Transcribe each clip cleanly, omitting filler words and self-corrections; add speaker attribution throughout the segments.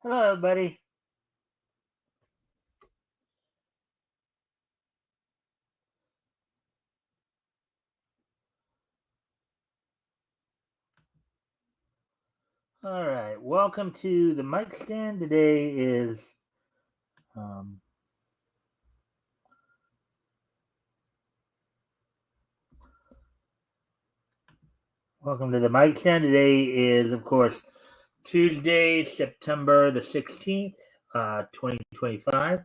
Speaker 1: Hello, everybody. All right, welcome to the Mikestand. Today is welcome to the Mikestand. Today is, of course, Tuesday, September the 16th, 2025.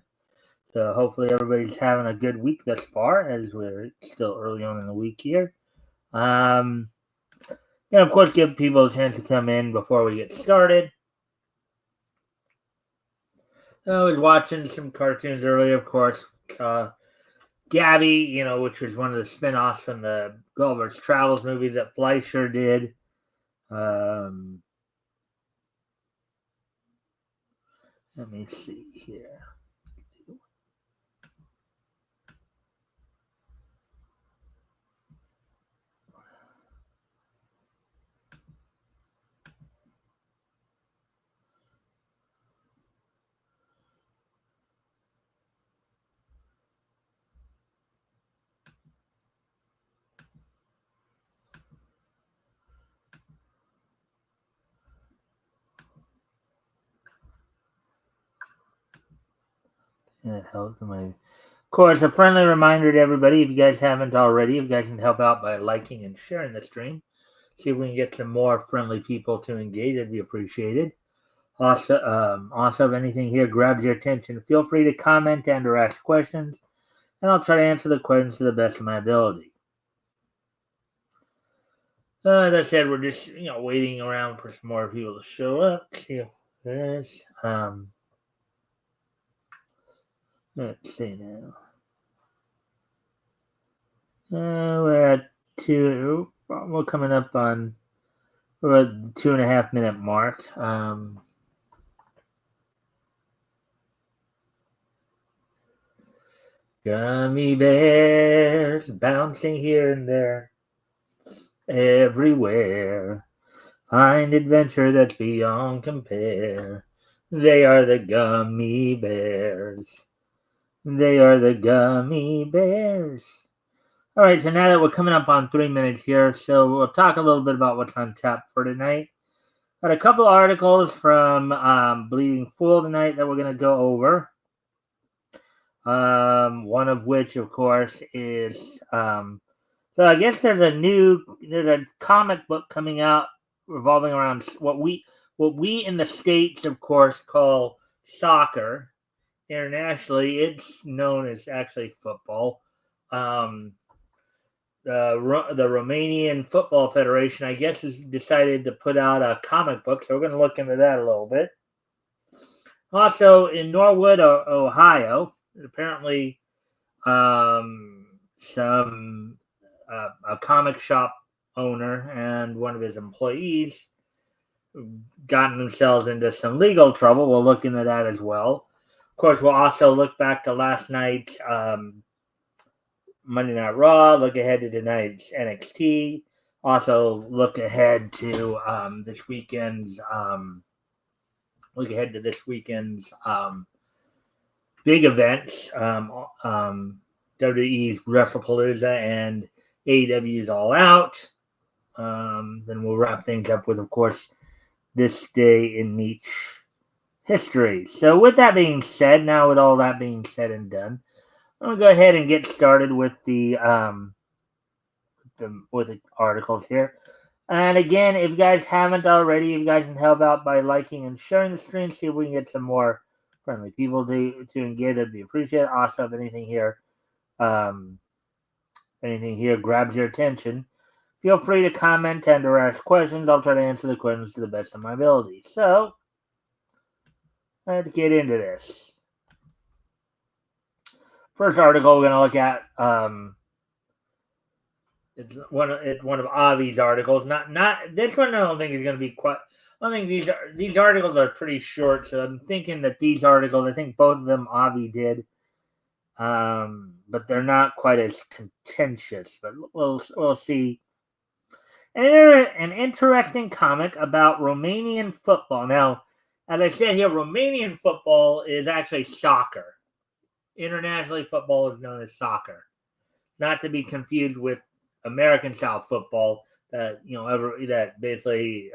Speaker 1: So hopefully everybody's having a good week thus far, as we're still early on in the week here. And of course, give people a chance to come in before we get started. I was watching some cartoons earlier, of course. Gabby, which was one of the spin-offs from the Gulliver's Travels movie that Fleischer did. Let me see here. That helps me. Of course, a friendly reminder to everybody, if you guys haven't already, if you guys can help out by liking and sharing the stream, see if we can get some more friendly people to engage. That'd be appreciated. Also, if anything here grabs your attention, feel free to comment and or ask questions, and I'll try to answer the questions to the best of my ability. As I said, we're just waiting around for some more people to show up. See this. Let's see now. We're at two. We're coming up on we're at the 2.5 minute mark. Gummy bears bouncing here and there, everywhere. Find adventure that's beyond compare. They are the gummy bears. They are the gummy bears. All right, so now that we're coming up on 3 minutes here, so we'll talk a little bit about what's on tap for tonight. Got a couple articles from Bleeding Fool tonight that we're going to go over. One of which, of course, is so I guess there's a comic book coming out revolving around what we in the States, of course, call soccer. Internationally, it's known as actually football. The Romanian Football Federation, I guess, has decided to put out a comic book, so we're going to look into that a little bit. Also, in Norwood, Ohio, apparently, a comic shop owner and one of his employees gotten themselves into some legal trouble. We'll look into that as well. Of course, we'll also look back to last night's Monday Night Raw, look ahead to tonight's NXT, also look ahead to this weekend's big events, WWE's WrestlePalooza and AEW's All Out. Then we'll wrap things up with, of course, this day in Meech history. So with that being said, now with all that being said and done, I'm going to go ahead and get started with the articles here. And again, if you guys haven't already, if you guys can help out by liking and sharing the stream, see if we can get some more friendly people to engage, that'd be appreciated. Also, if anything here grabs your attention, feel free to comment and or ask questions. I'll try to answer the questions to the best of my ability. So, let's get into this. First article we're going to look at, it's one of Avi's articles. Not this one. I don't think is going to be quite. I think these articles are pretty short, so I'm thinking that these articles, I think both of them Avi did, but they're not quite as contentious. But we'll see. An interesting comic about Romanian football. Now, As I said here, Romanian football is actually soccer. Internationally, football is known as soccer, not to be confused with American style football that that basically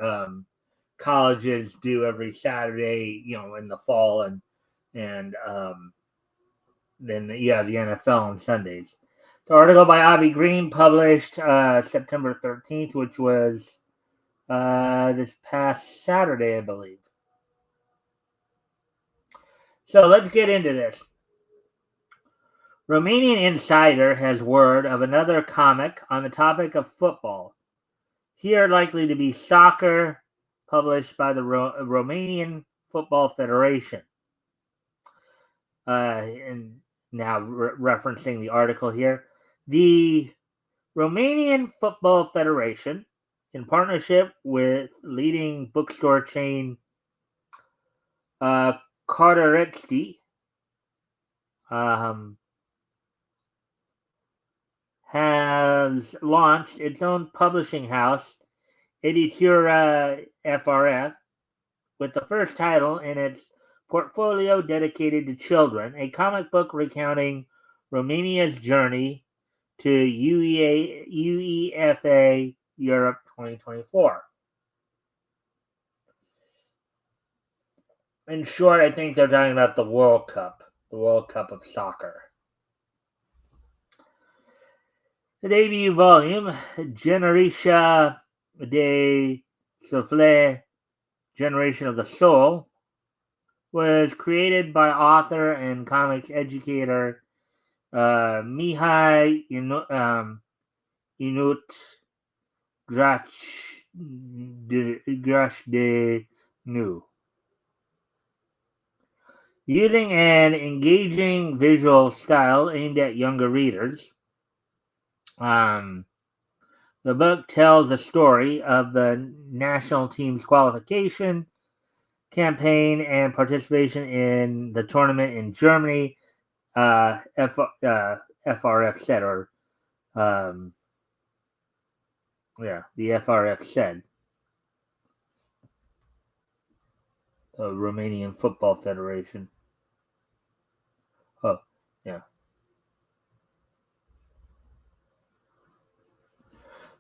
Speaker 1: colleges do every Saturday, in the fall, and then you have the NFL on Sundays. The article by Avi Green published September 13th, which was this past Saturday, I believe. So let's get into this. Romanian Insider has word of another comic on the topic of football. Here likely to be soccer, published by the Romanian Football Federation. And now referencing the article here, the Romanian Football Federation, in partnership with leading bookstore chain Cartaretti, has launched its own publishing house, Editura FRF, with the first title in its portfolio dedicated to children, a comic book recounting Romania's journey to UEFA Europe 2024. In short, I think they're talking about the World Cup of soccer. The debut volume, Generatia de Souffle, Generation of the Soul, was created by author and comics educator Mihai Inut Grașdenu. Using an engaging visual style aimed at younger readers, the book tells the story of the national team's qualification campaign and participation in the tournament in Germany. FRF said, or the FRF said, the Romanian Football Federation. Oh, yeah.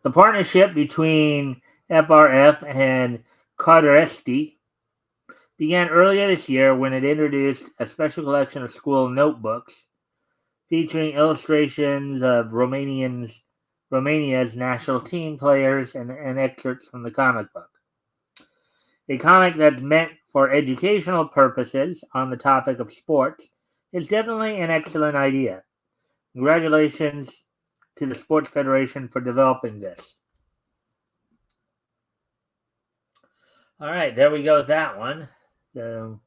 Speaker 1: The partnership between FRF and Cartaretti began earlier this year when it introduced a special collection of school notebooks featuring illustrations of Romania's national team players and excerpts from the comic book. A comic that's meant for educational purposes on the topic of sports is definitely an excellent idea. Congratulations to the Sports Federation for developing this. All right, there we go with that one. So,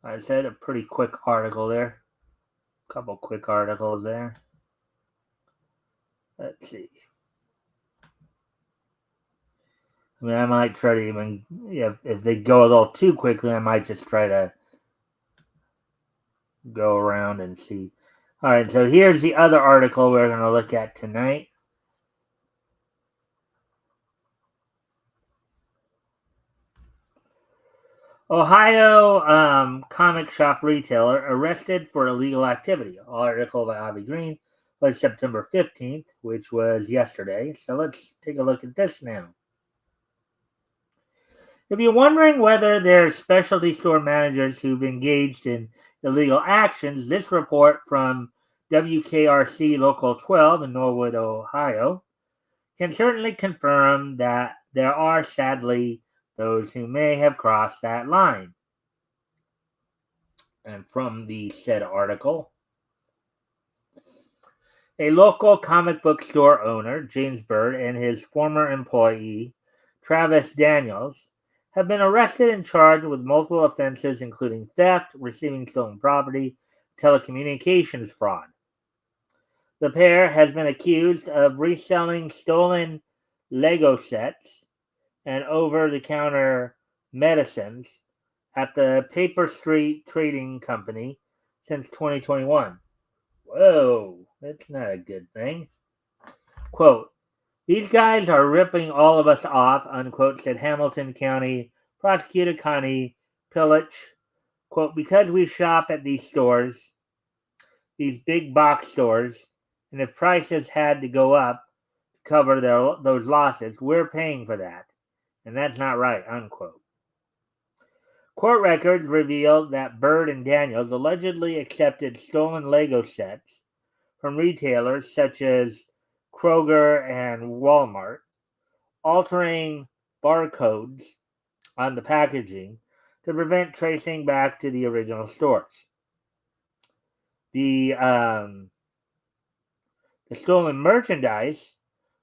Speaker 1: I said a pretty quick article there. A couple quick articles there. Let's see. I mean, I might try to even, if they go a little too quickly, I might just try to go around and see. All right, so here's the other article we're going to look at tonight. Ohio comic shop retailer arrested for illegal activity. Article by Avi Green was September 15th, which was yesterday. So let's take a look at this now. If you're wondering whether there's specialty store managers who've engaged in illegal actions, this report from WKRC Local 12 in Norwood, Ohio, can certainly confirm that there are, sadly, those who may have crossed that line. And from the said article, a local comic book store owner, James Bird, and his former employee, Travis Daniels, have been arrested and charged with multiple offenses, including theft, receiving stolen property, telecommunications fraud. The pair has been accused of reselling stolen Lego sets and over-the-counter medicines at the Paper Street Trading Company since 2021. Whoa, that's not a good thing. Quote, These guys are ripping all of us off, unquote, said Hamilton County Prosecutor Connie Pillich. Quote, because we shop at these stores, these big box stores, and if prices had to go up to cover those losses, we're paying for that. And that's not right, unquote. Court records revealed that Bird and Daniels allegedly accepted stolen Lego sets from retailers such as Kroger and Walmart, altering barcodes on the packaging to prevent tracing back to the original stores. The stolen merchandise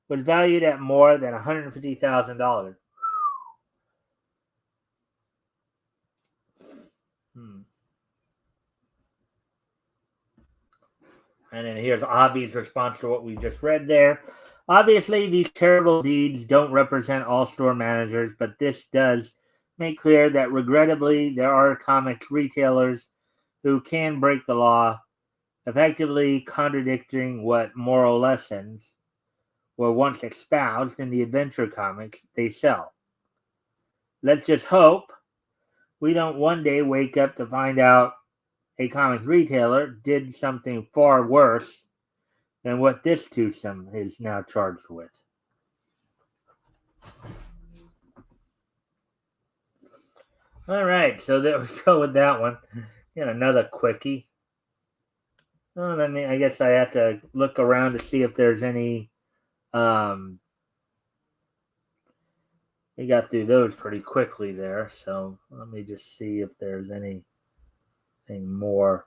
Speaker 1: was valued at more than $150,000. Hmm. And then here's Avi's response to what we just read there. Obviously, these terrible deeds don't represent all store managers, but this does make clear that regrettably there are comics retailers who can break the law, effectively contradicting what moral lessons were once espoused in the adventure comics they sell. Let's just hope we don't one day wake up to find out a comics retailer did something far worse than what this twosome is now charged with. All right, so there we go with that one. And another quickie. Well, I guess I have to look around to see if there's any. We got through those pretty quickly there, so let me just see if there's anything more.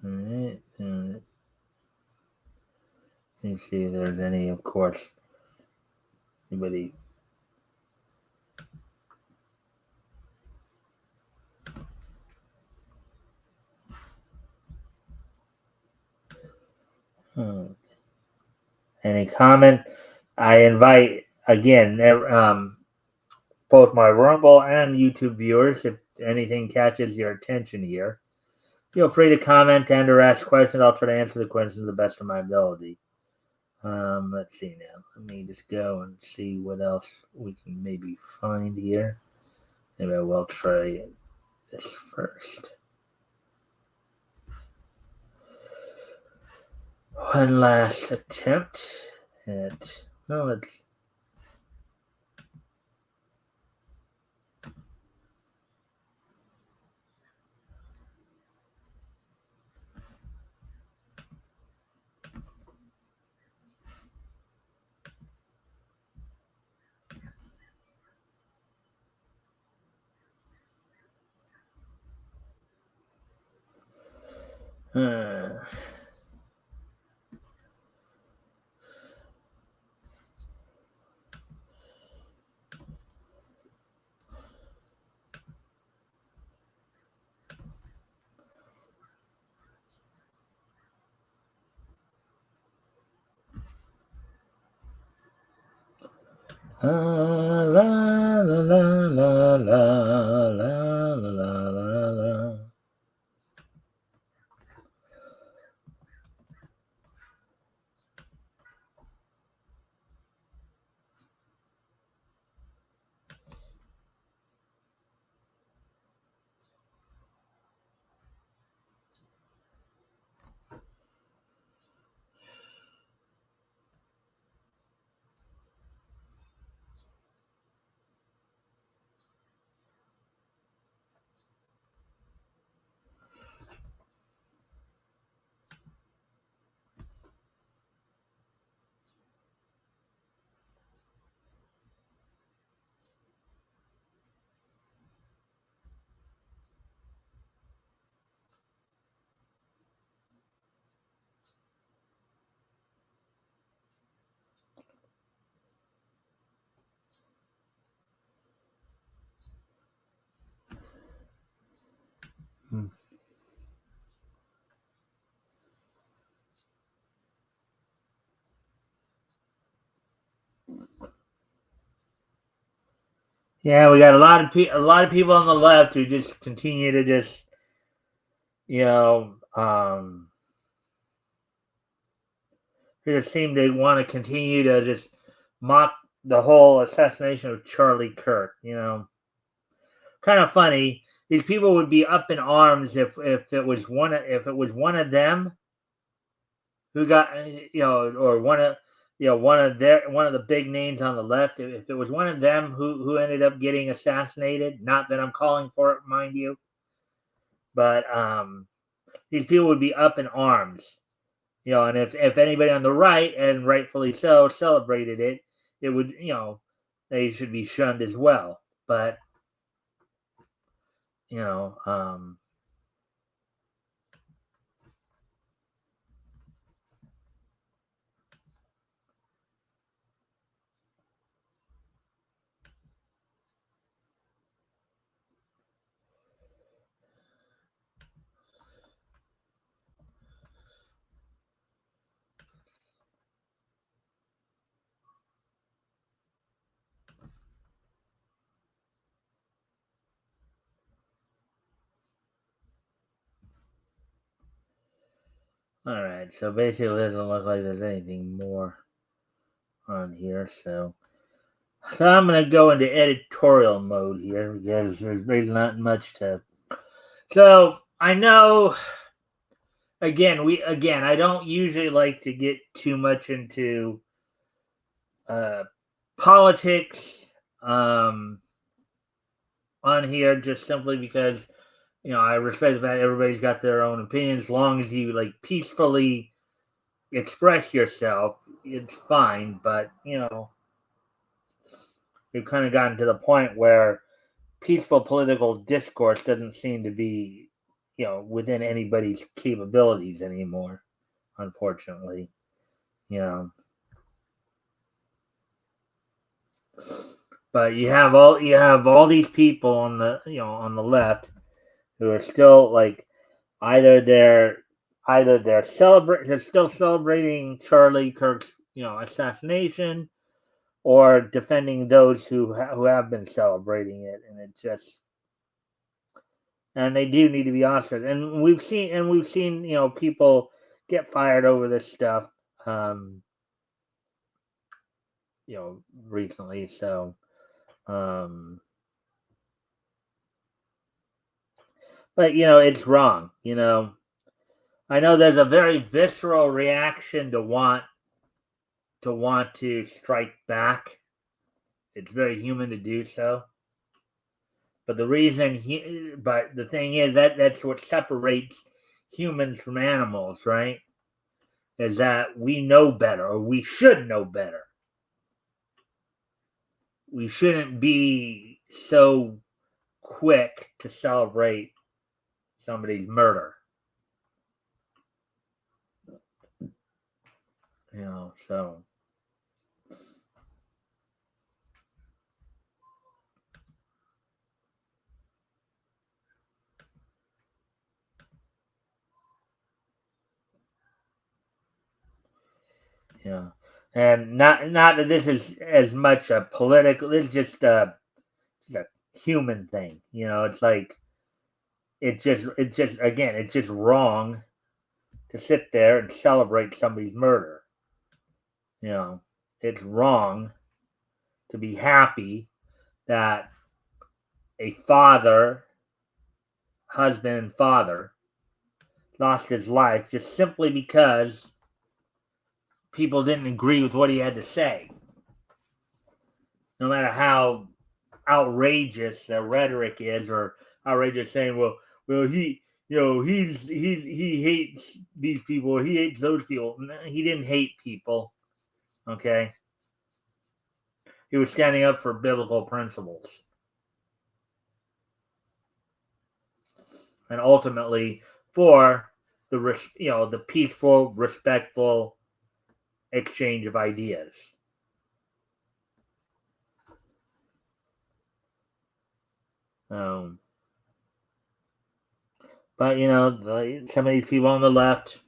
Speaker 1: All right. Let me see if there's any, of course, anybody. Any comment? I invite again both my Rumble and YouTube viewers, if anything catches your attention here, feel free to comment and or ask questions. I'll try to answer the questions to the best of my ability. Let's see now. Let me just go and see what else we can maybe find here. Maybe I will try this first. One last attempt at, well, let's. La la la la la la la la la. Yeah, we got a lot of people on the left who just continue to just you know who just seem to want to continue to just mock the whole assassination of Charlie Kirk. Kind of funny. These people would be up in arms if it was one of them who got or one of the big names on the left. If it was one of them who ended up getting assassinated, not that I'm calling for it, mind you, but these people would be up in arms. And if anybody on the right, and rightfully so, celebrated it, it would they should be shunned as well. But you know, all right. So basically, it doesn't look like there's anything more on here. So I'm gonna go into editorial mode here because there's really not much to. So I know. Again, I don't usually like to get too much into uh, politics um, on here, just simply because I respect the fact everybody's got their own opinions. As long as you like peacefully express yourself, it's fine. But we've kind of gotten to the point where peaceful political discourse doesn't seem to be, within anybody's capabilities anymore. Unfortunately, you know. But you have all these people on the on the left who are still like either they're they're still celebrating Charlie Kirk's assassination, or defending those who have been celebrating it, and it just and they do need to be ostracized. And we've seen people get fired over this stuff, um, recently. So, um, but it's wrong. I know there's a very visceral reaction to want to strike back. It's very human to do so. But the thing is that's what separates humans from animals, right? Is that we know better, or we should know better. We shouldn't be so quick to celebrate somebody's murder. So yeah, and not that this is as much a political. It's just a human thing. It's like it's just wrong to sit there and celebrate somebody's murder. You know, it's wrong to be happy that a husband and father, lost his life just simply because people didn't agree with what he had to say. No matter how outrageous the rhetoric is, or outrageous saying, well, he hates these people, he hates those people. No, he didn't hate people. Okay, he was standing up for biblical principles, and ultimately for the peaceful, respectful exchange of ideas. Um, but some of these people on the left,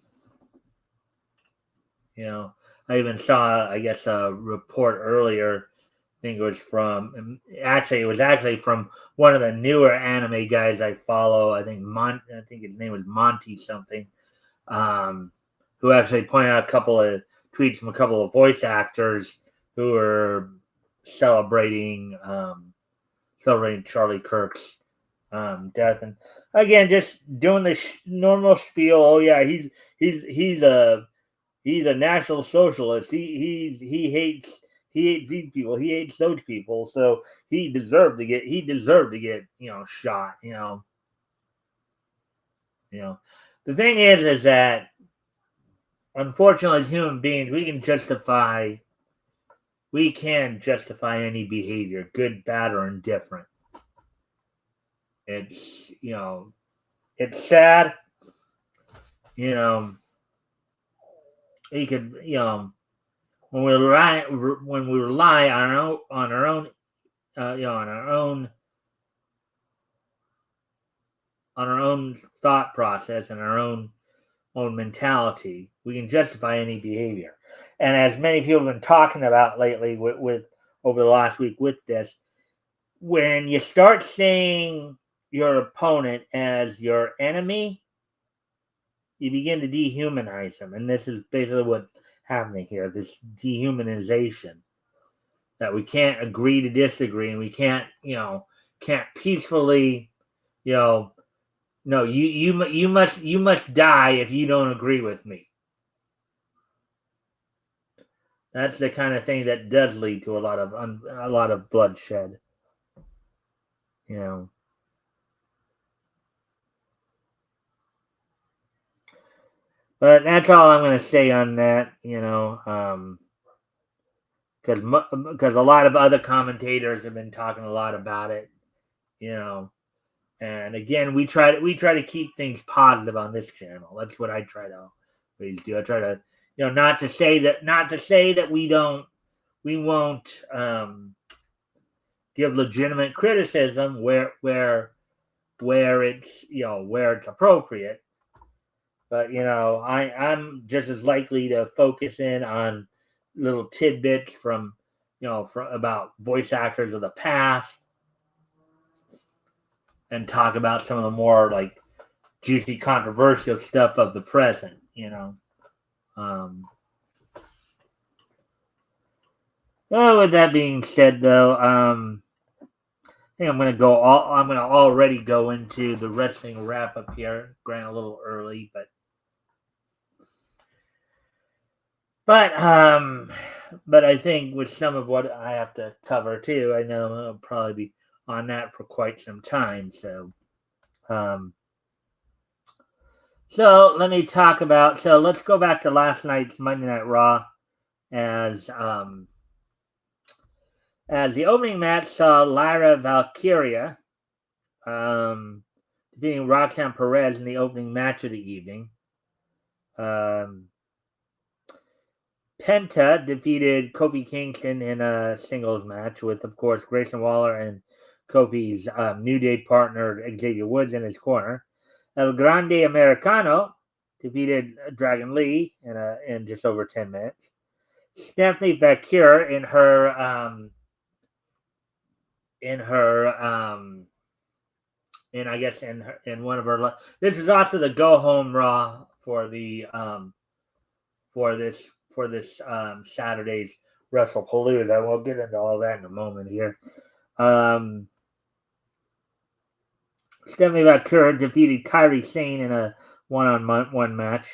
Speaker 1: I even saw, I guess, a report earlier think it was from from one of the newer anime guys I follow. I think his name was Monty something. Who actually pointed out a couple of tweets from a couple of voice actors who were celebrating Charlie Kirk's death, and again, just doing the normal spiel. Oh yeah, he's a National Socialist. He hates these people. He hates those people. So he deserved to get shot. The thing is that unfortunately, as human beings, we can justify any behavior, good, bad, or indifferent. It's it's sad. We could when we rely on our own on our own thought process and our own mentality, we can justify any behavior. And as many people have been talking about lately with over the last week with this, when you start seeing your opponent as your enemy, you begin to dehumanize them. And this is basically what's happening here, this dehumanization. That we can't agree to disagree, and we can't peacefully, no, you must die if you don't agree with me. That's the kind of thing that does lead to a lot of bloodshed. But that's all I'm going to say on that. Because a lot of other commentators have been talking a lot about it. And again, we try to keep things positive on this channel. That's what I try to always do. I try to not to say that we won't give legitimate criticism where it's where it's appropriate. But I'm just as likely to focus in on little tidbits from about voice actors of the past and talk about some of the more like juicy, controversial stuff of the present. Well, with that being said, though, I think I'm gonna already go into the wrestling wrap up here. Granted, a little early, but I think with some of what I have to cover too, I know I'll probably be on that for quite some time. So let me talk about. So let's go back to last night's Monday Night Raw, as the opening match saw Lyra Valkyria defeating Roxanne Perez in the opening match of the evening. Penta defeated Kofi Kingston in a singles match with, of course, Grayson Waller and Kofi's New Day partner Xavier Woods in his corner. El Grande Americano defeated Dragon Lee in just over 10 minutes. Stephanie Vaquer in one of her. This is also the go home Raw for the for this Saturday's WrestlePalooza. We'll get into all that in a moment here. Stephanie Vaquer defeated Kairi Sane in a one-on-one match.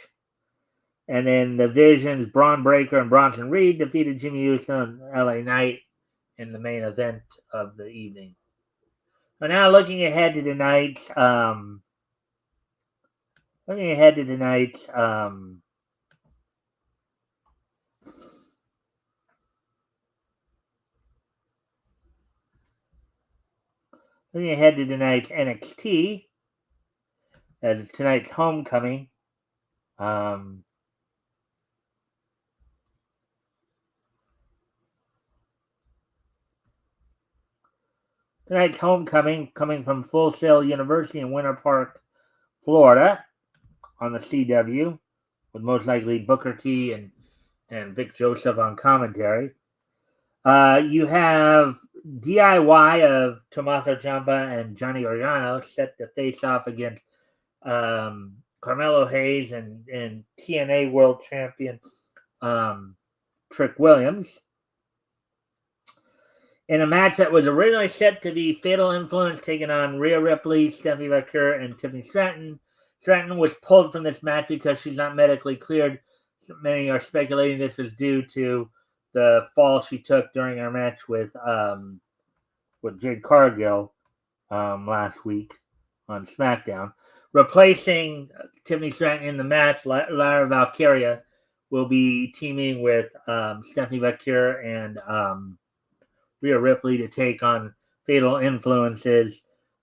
Speaker 1: And then the Vision's Braun Breaker and Bronson Reed defeated Jimmy Uso and LA Knight in the main event of the evening. But now looking ahead to tonight's NXT, as tonight's homecoming. Tonight's homecoming coming from Full Sail University in Winter Park, Florida, on the CW, with most likely Booker T and Vic Joseph on commentary. You have DIY of Tommaso Ciampa and Johnny Gargano set to face off against Carmelo Hayes and TNA World Champion Trick Williams. In a match that was originally set to be Fatal Influence taking on Rhea Ripley, Stephanie McCure, and Tiffany Stratton. Stratton was pulled from this match because she's not medically cleared. Many are speculating this was due to the fall she took during our match with Jade Cargill last week on SmackDown. Replacing Tiffany Stratton in the match, Lara Valkyria will be teaming with Stephanie McCure and Rhea Ripley to take on Fatal Influences,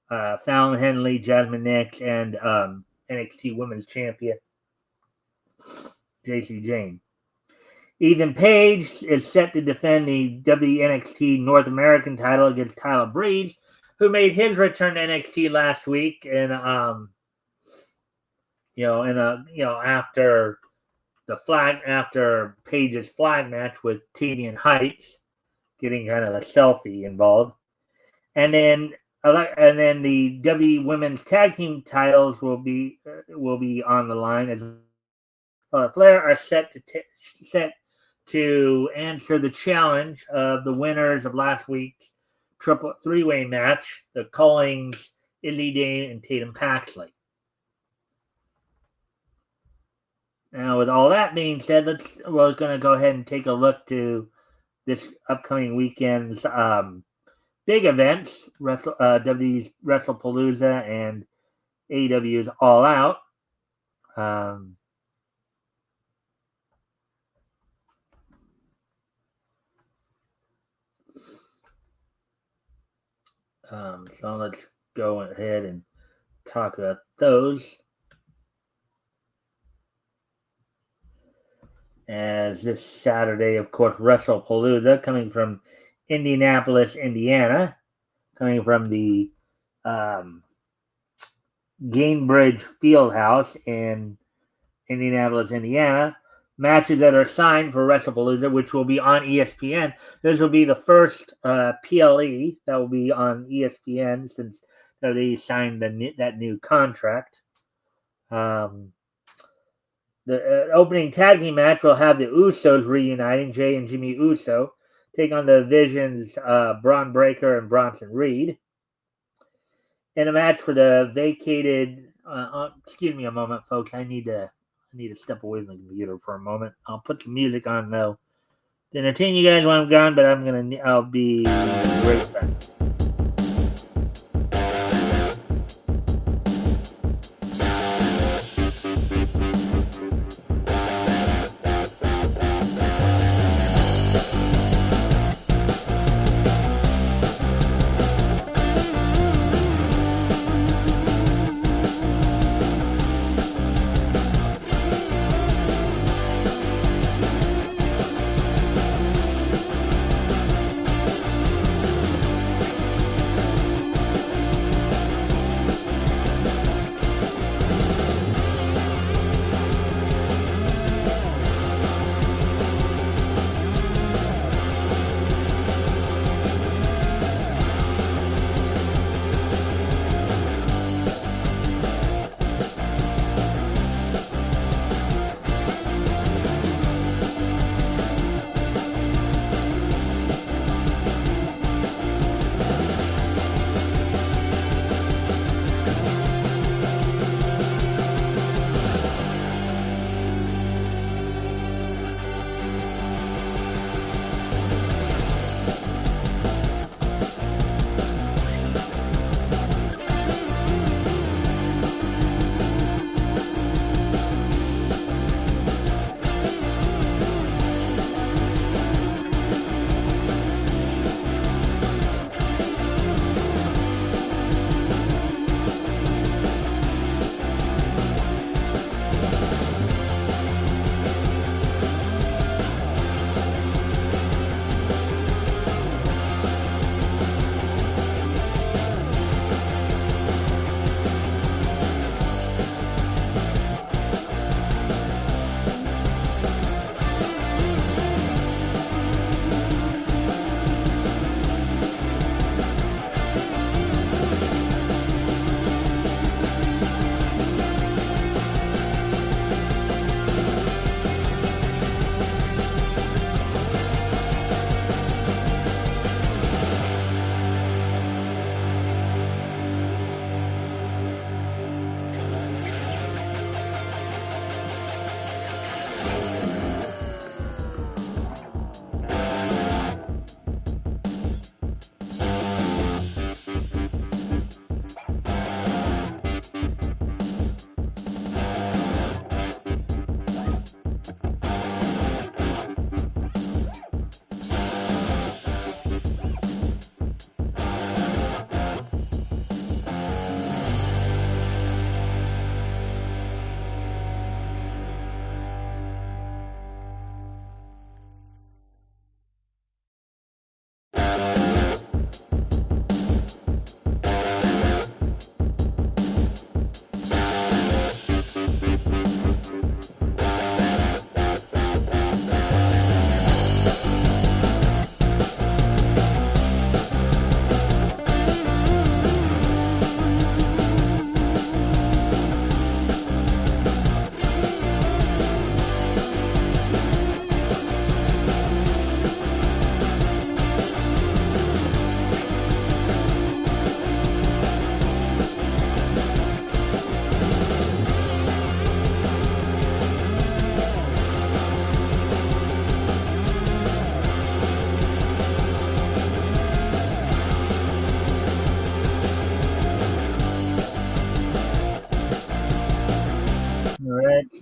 Speaker 1: Fallon Henley, Jasmine Nix, and NXT Women's Champion JC Jane. Ethan Page is set to defend the WNXT North American title against Tyler Breeze, who made his return to NXT last week, and after Page's flag match with Tedian Heights, getting kind of a selfie involved, and then the W Women's Tag Team titles will be on the line as Flair are set to answer the challenge of the winners of last week's triple three-way match, the Cullings, Izzy Dane, and Tatum Paxley. Now, with all that being said, we're going to go ahead and take a look to this upcoming weekend's big events, WWE's WrestlePalooza and AEW's All Out. So let's go ahead and talk about those. As this Saturday, of course, WrestlePalooza coming from Indianapolis, Indiana, coming from the Gainbridge Fieldhouse in Indianapolis, Indiana. Matches that are signed for WrestlePalooza, which will be on ESPN. This will be the first PLE that will be on ESPN since they signed that new contract. The opening tag team match will have the Usos reuniting, Jay and Jimmy Uso, take on the Vision's Braun Breaker and Bronson Reed. In a match for the vacated, excuse me a moment, folks. I need to step away from the computer for a moment. I'll put some music on though to entertain you guys while I'm gone, but I'll be right back.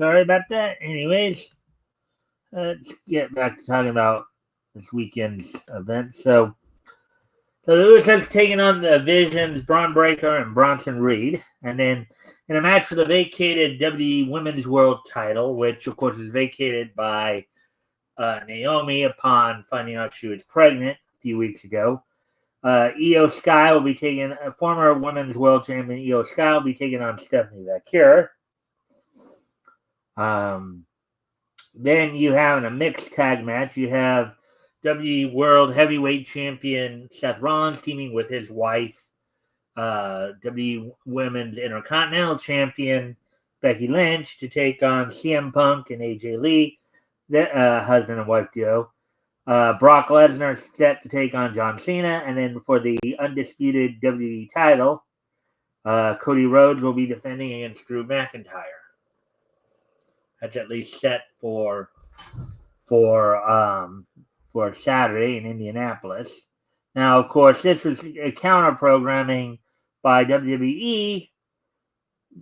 Speaker 1: sorry about that. Anyways, let's get back to talking about this weekend's event. So the Usos taking on the Visions, Braun Breaker, and Bronson Reed. And then in a match for the vacated WWE Women's World title, which of course was vacated by Naomi upon finding out she was pregnant a few weeks ago. Io Sky will be taking former Women's World Champion Io Sky will be taking on Stephanie Vaquer. Then you have in a mixed tag match, you have WWE World Heavyweight Champion Seth Rollins teaming with his wife, WWE Women's Intercontinental Champion Becky Lynch to take on CM Punk and AJ Lee, the husband and wife duo. Brock Lesnar set to take on John Cena, and then for the undisputed WWE title, Cody Rhodes will be defending against Drew McIntyre. That's at least set for Saturday in Indianapolis. Now, of course, this was a counter programming by WWE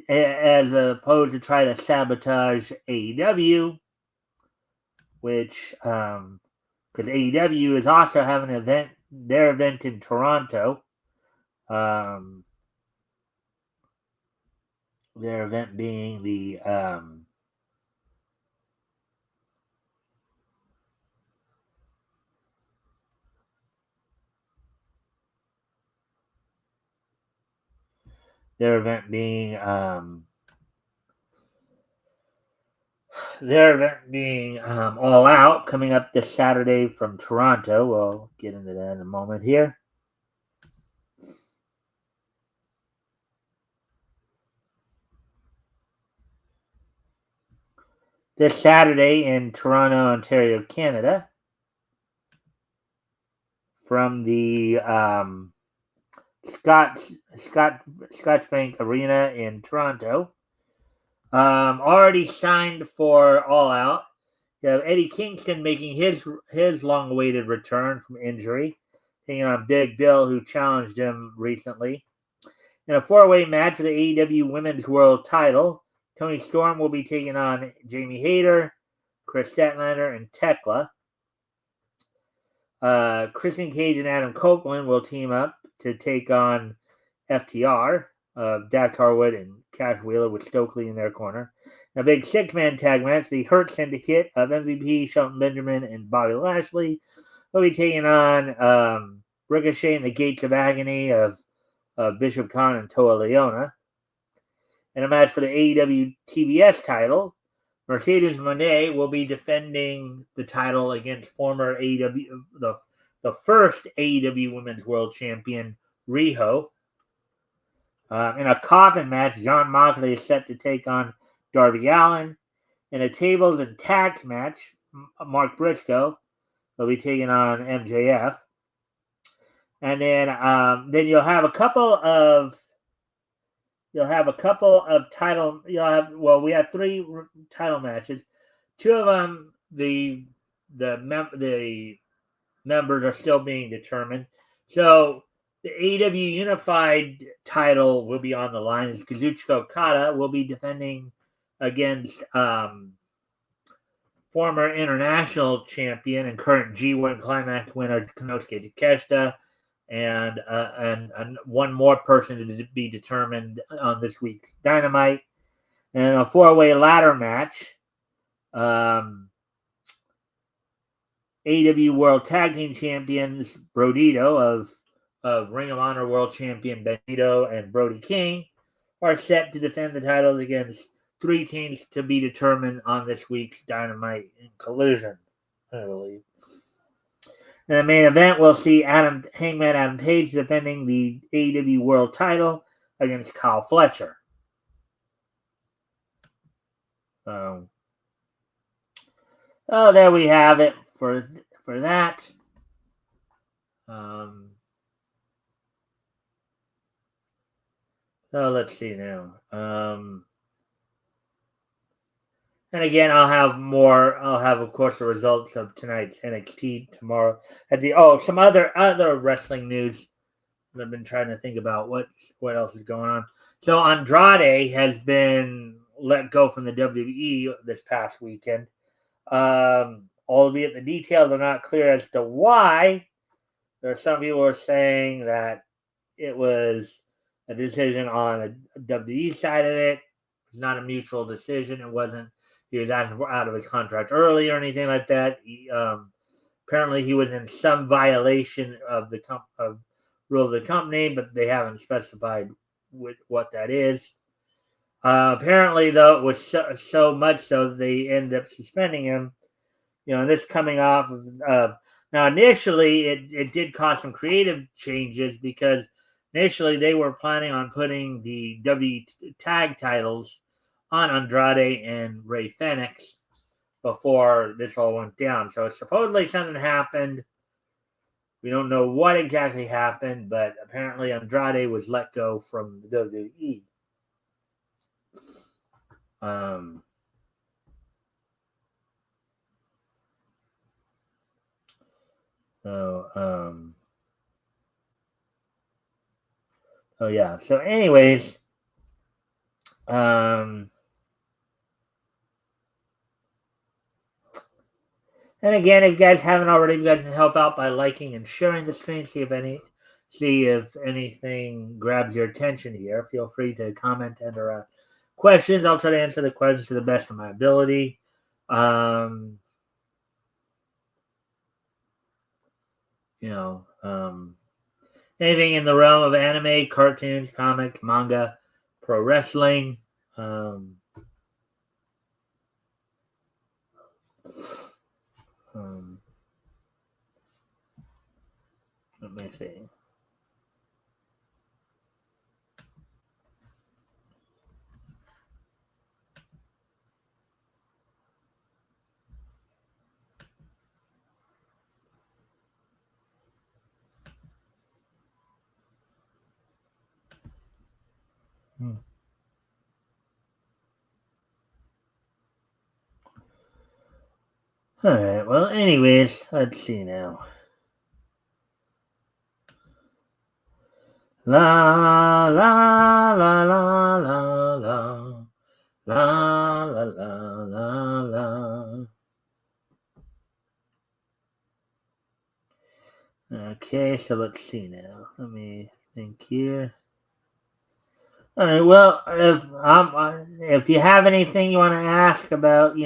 Speaker 1: as opposed to try to sabotage AEW, which because AEW is also having their event in Toronto. Their event being the All Out coming up this Saturday from Toronto. We'll get into that in a moment here. This Saturday in Toronto, Ontario, Canada, from the Scotiabank Arena in Toronto. Already signed for All Out. You have Eddie Kingston making his long-awaited return from injury, taking on Big Bill, who challenged him recently. In a four-way match for the AEW Women's World title, Toni Storm will be taking on Jamie Hayter, Chris Statlander, and Tekla. Christian Cage and Adam Copeland will team up to take on FTR, Dax Harwood and Cash Wheeler with Stokely in their corner. A big six-man tag match, the Hurt Syndicate of MVP, Shelton Benjamin, and Bobby Lashley will be taking on Ricochet and the Gates of Agony of Bishop Khan and Toa Leona. In a match for the AEW TBS title, Mercedes Moné will be defending the title against former AEW, the first AEW Women's World Champion, Riho. In a coffin match, John Moxley is set to take on Darby Allin. In a tables and tags match, Mark Briscoe will be taking on MJF. And then you'll have a couple of title. We have three title matches. Two of them, the members are still being determined. So the AEW Unified title will be on the line. As Kazuchika Okada will be defending against former international champion and current G1 Climax winner Konosuke Takeshita. And one more person to be determined on this week's Dynamite. And a four-way ladder match. AEW World Tag Team Champions Brodito of Ring of Honor World Champion Benito and Brody King are set to defend the titles against three teams to be determined on this week's Dynamite in Collision, I believe. In the main event, we'll see Hangman Adam Page defending the AEW World title against Kyle Fletcher. So there we have it for that. So let's see now. And again, I'll have, of course, the results of tonight's NXT tomorrow. Some other wrestling news. I've been trying to think about what else is going on. So Andrade has been let go from the WWE this past weekend. Albeit the details are not clear as to why. There are some people who are saying that it was a decision on the WWE side of it. It's not a mutual decision. It wasn't. He was out of his contract early or anything like that. Apparently, he was in some violation of the of rules of the company, but they haven't specified what that is. Apparently, though, it was so much so that they ended up suspending him. This coming off of now initially it did cause some creative changes because initially they were planning on putting the W tag titles on Andrade and Rey Fenix before this all went down. So supposedly something happened. We don't know what exactly happened, but apparently Andrade was let go from the WWE. Oh yeah. So anyways, and again, if you guys haven't already, you guys can help out by liking and sharing the stream. See if anything grabs your attention here. Feel free to comment and questions. I'll try to answer the questions to the best of my ability. Anything in the realm of anime, cartoons, comics, manga, pro wrestling. Let me see. All right. Well, anyways, let's see now. La la la la la la la la la la. Okay, so let's see now. Let me think here. All right. Well, if you have anything you want to ask about,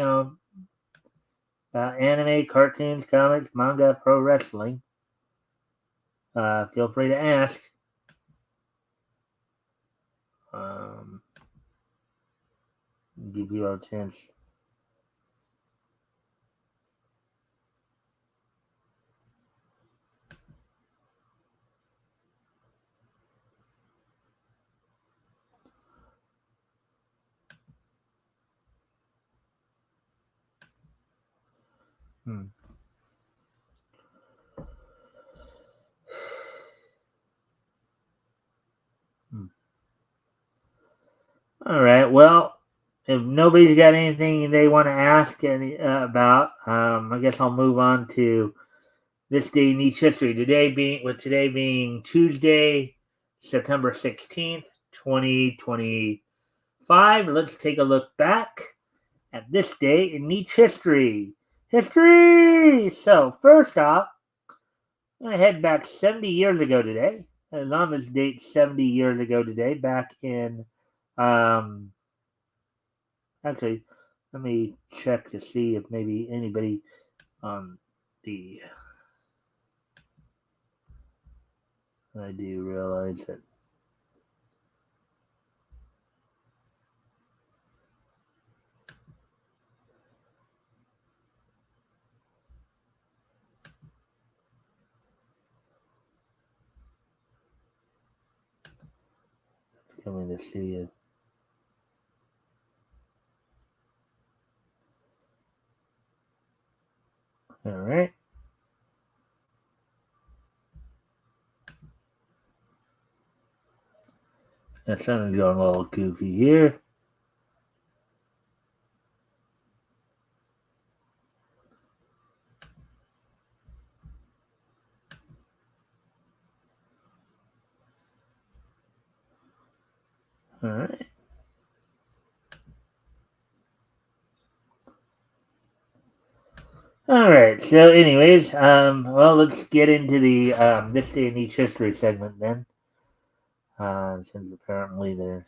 Speaker 1: anime, cartoons, comics, manga, pro wrestling, feel free to ask. Give you a chance. All right. Well, if nobody's got anything they want to ask about, I guess I'll move on to this day in each history. Today being Tuesday, September 16th, 2025. Let's take a look back at this day in each history. History! So, first off, I'm going to head back 70 years ago today. And on this date, 70 years ago today, back in actually, let me check to see if maybe anybody on the. I do realize that. Coming to see it. All right. That sounded going a little goofy here. All right. All right. So, anyways, well, let's get into the this day in each history segment then. Since apparently there's.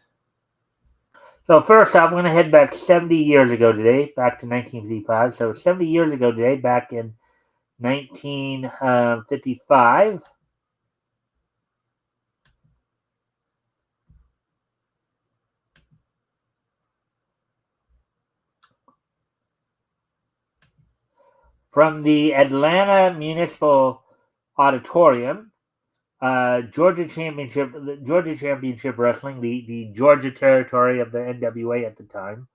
Speaker 1: So first off, I'm going to head back 70 years ago today, back to 1955. So 70 years ago today, back in 1955, from the Atlanta Municipal Auditorium, Georgia Championship Wrestling, the Georgia territory of the NWA at the time,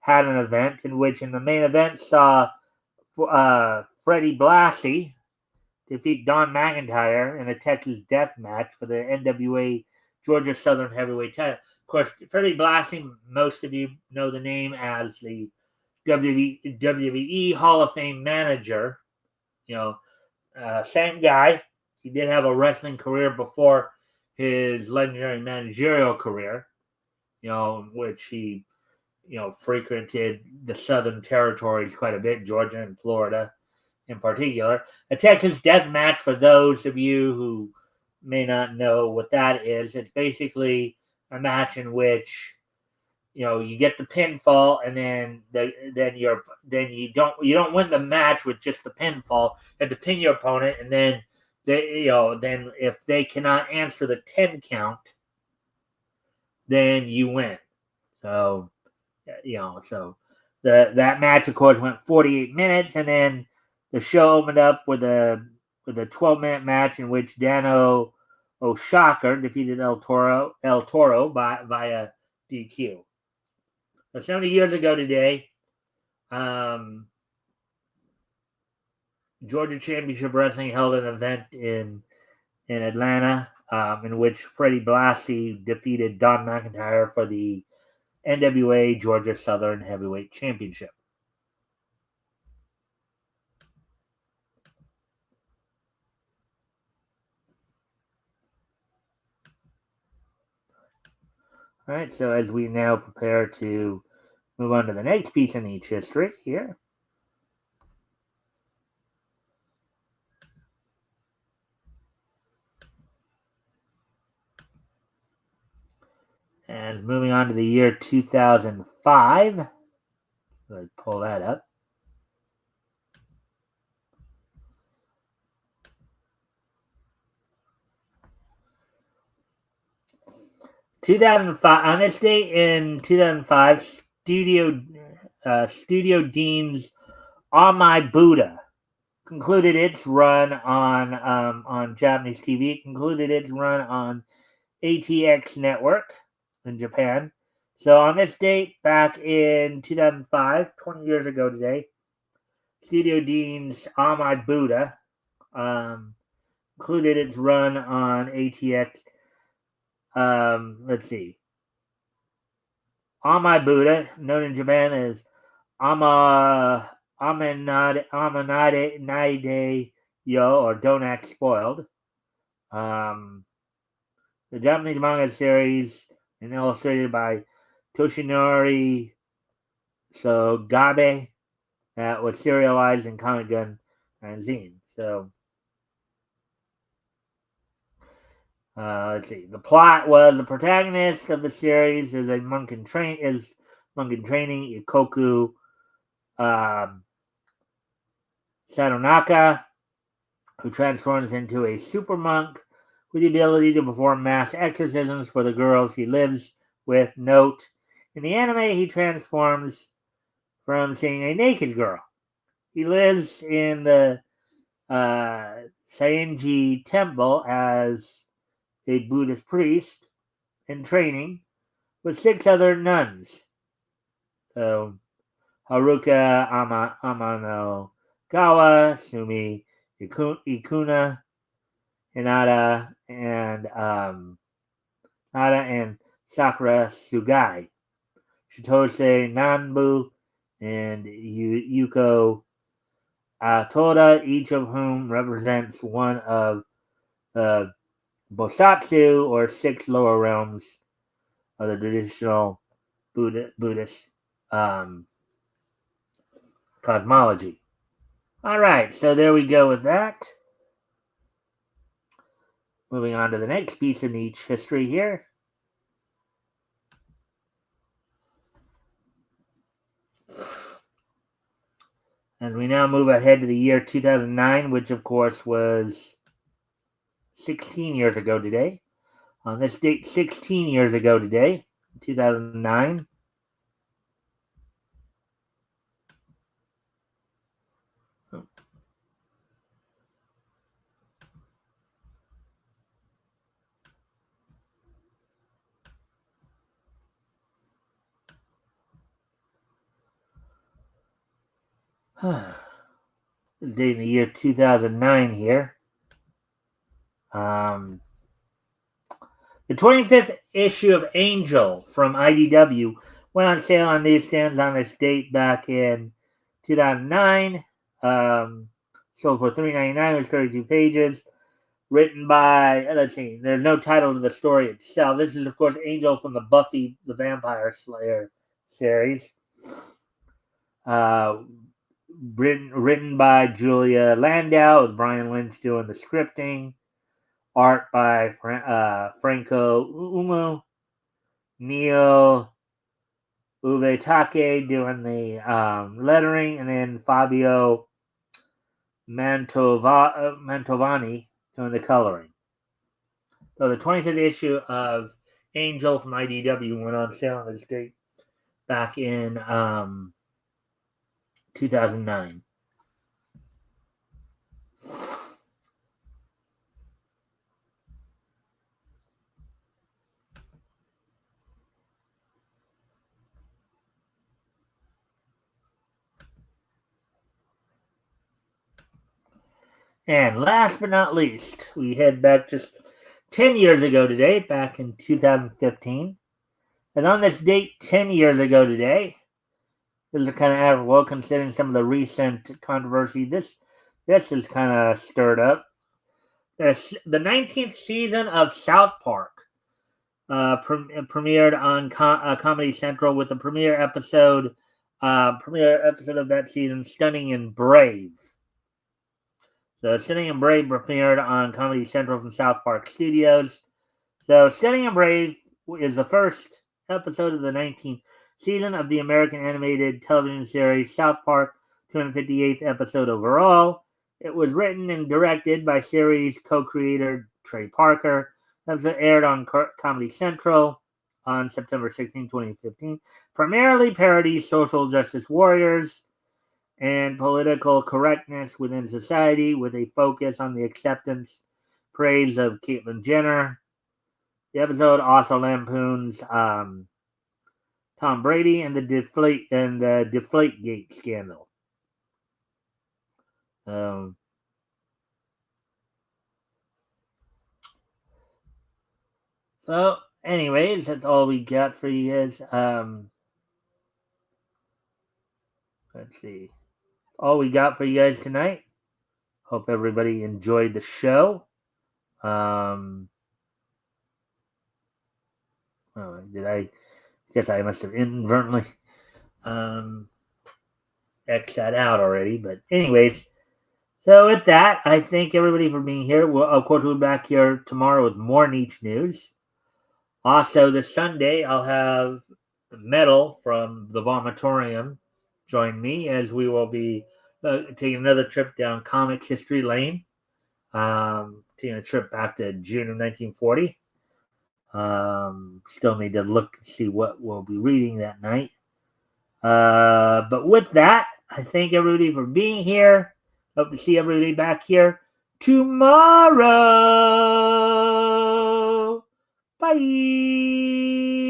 Speaker 1: had an event in which, in the main event, saw Freddie Blassie defeat Don McIntyre in a Texas death match for the NWA Georgia Southern Heavyweight title. Of course, Freddie Blassie, most of you know the name as the WWE Hall of Fame manager. You know, same guy. He did have a wrestling career before his legendary managerial career, which he, frequented the southern territories quite a bit, Georgia and Florida in particular. A Texas death match, for those of you who may not know what that is, it's basically a match in which you get the pinfall, and then you don't win the match with just the pinfall. You have to pin your opponent, and then then if they cannot answer the 10 count, then you win. So that match, of course, went 48 minutes, and then the show opened up with a 12-minute match in which Dano O'Shaker defeated El Toro via DQ. So 70 years ago today, Georgia Championship Wrestling held an event in Atlanta, in which Freddie Blassie defeated Don McIntyre for the NWA Georgia Southern Heavyweight Championship. All right, so as we now prepare to move on to the next piece in each history here. And moving on to the year 2005. Let's pull that up. 2005. On this date in 2005, Studio Dean's On My Buddha concluded its run on Japanese TV. It concluded its run on ATX Network in Japan. So on this date, back in 2005, 20 years ago today, Studio Dean's On My Buddha concluded its run on ATX. Let's see. On My Buddha, known in Japan as Amanade Yo, or Don't Act Spoiled. The Japanese manga series and illustrated by Toshinori Sogabe that was serialized in Comic Gun magazine. So let's see. The plot was the protagonist of the series is a monk in training, Ikoku Sadonaka, who transforms into a super monk with the ability to perform mass exorcisms for the girls he lives with. Note, in the anime, he transforms from seeing a naked girl. He lives in the Sainji Temple as a Buddhist priest in training with 6 other nuns. So, Haruka Amanogawa, Sumi Ikuna, Hinata, and Sakura Sugai, Shitose Nanbu, and Yuko Toda, each of whom represents one of the Bosatsu, or 6 lower realms of the traditional Buddhist cosmology. All right, so there we go with that. Moving on to the next piece of niche history here. And we now move ahead to the year 2009, which of course was 16 years ago today. On this date, 16 years ago today, 2009. Date in the year 2009 here. The 25th issue of Angel from IDW went on sale on newsstands on this date back in 2009. Sold for $3.99. It was 32 pages. Written by, let's see, there's no title to the story itself. This is, of course, Angel from the Buffy the Vampire Slayer series. Written by Julia Landau, with Brian Lynch doing the scripting. Art by Franco Umu. Neil Uvetake doing the lettering, and then Fabio Mantovani doing the coloring. So the 25th issue of Angel from IDW went on sale on this date back in 2009. And last but not least, we head back just 10 years ago today, back in 2015. And on this date, 10 years ago today, this is kind of well considering some of the recent controversy. This is kind of stirred up. The 19th season of South Park premiered on Comedy Central with the premiere episode of that season, Stunning and Brave. So Stunning and Brave premiered on Comedy Central from South Park Studios. So Stunning and Brave is the first episode of the 19th season of the American animated television series South Park, 258th episode overall. It was written and directed by series co-creator Trey Parker. It was aired on Comedy Central on September 16, 2015. Primarily parodies social justice warriors and political correctness within society, with a focus on the acceptance, praise of Caitlyn Jenner. The episode also lampoons Tom Brady and the Deflategate scandal. So, anyways, that's all we got for you guys. Let's see. All we got for you guys tonight. Hope everybody enjoyed the show. I guess I must have inadvertently X that out already. But anyways, so with that, I thank everybody for being here. Of course, we'll be back here tomorrow with more niche news. Also, this Sunday, I'll have Metal from the Vomitorium join me, as we will be taking another trip down Comics History Lane, taking a trip back to June of 1940. Still need to look to see what we'll be reading that night. But with that, I thank everybody for being here. Hope to see everybody back here tomorrow. Bye.